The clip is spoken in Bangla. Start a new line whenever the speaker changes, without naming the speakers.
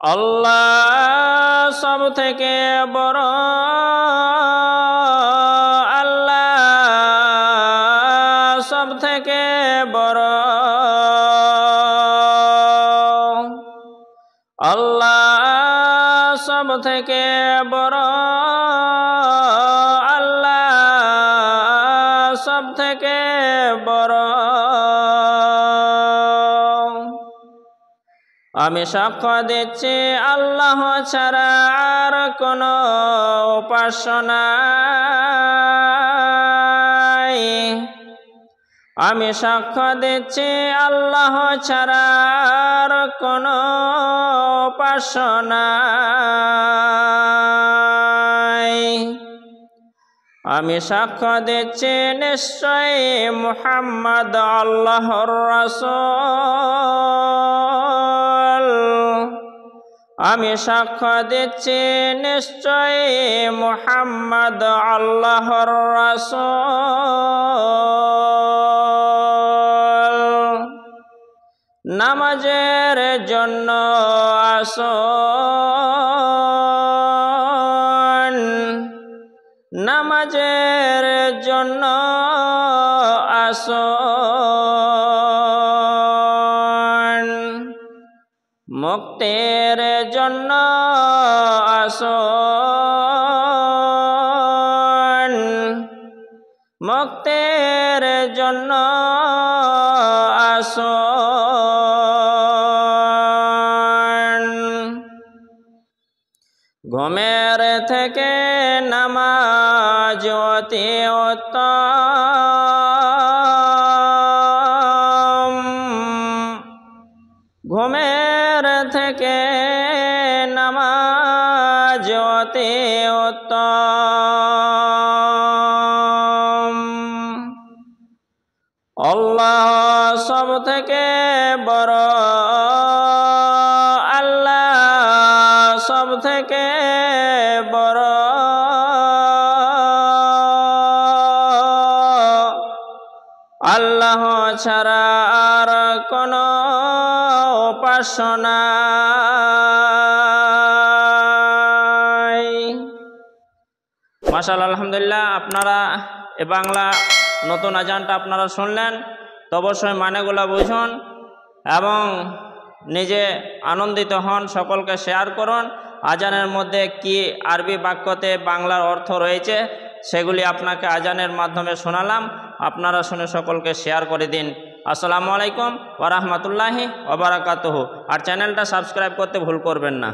আল্লাহ সব থেকে বড়, আল্লাহ সব থেকে বড়, আল্লাহ সব থেকে বড়, আল্লাহ সব থেকে বড়। আমি সাক্ষ্য দিচ্ছি আল্লাহ ছাড়া আর কোনো উপাস্য নাই। আমি সাক্ষ্য দিচ্ছি আল্লাহ ছাড়া আর কোনো উপাস্য নাই। আমি সাক্ষ্য দিচ্ছি নিশ্চয়ই মুহাম্মদ আল্লাহর রাসূল। আমি সাক্ষ্য দিচ্ছি নিশ্চয়ই মুহাম্মদ আল্লাহর রাসূল। নামাজের জন্য আসুন, নামাজের জন্য আসুন, মুক্তির জন্য আসুন, মুক্তির জন্য আসুন। ঘুমের থেকে নামাজ অতি উত্তম, ঘুমের থেকে নামাজ অতি উত্তম। আল্লাহ সব থেকে বড়, আল্লাহ সব থেকে বড়, আল্লাহ ছাড়া আর কোনো উপাস্য নাই। মাশাআল্লাহ, আলহামদুলিল্লাহ। আপনারা এ বাংলা নতুন আজানটা আপনারা শুনলেন, তো অবশ্যই মানেগুলো বুঝুন এবং নিজে আনন্দিত হন, সকলকে শেয়ার করুন। আজানের মধ্যে কি আরবি বাক্যতে বাংলার অর্থ রয়েছে সেগুলি আপনাকে আজানের মাধ্যমে শোনালাম, আপনারা শুনে সকলকে শেয়ার করে দিন। আসসালামু আলাইকুম ওয়া রাহমাতুল্লাহি ওয়া বারাকাতুহু। আর চ্যানেলটা সাবস্ক্রাইব করতে ভুল করবেন না।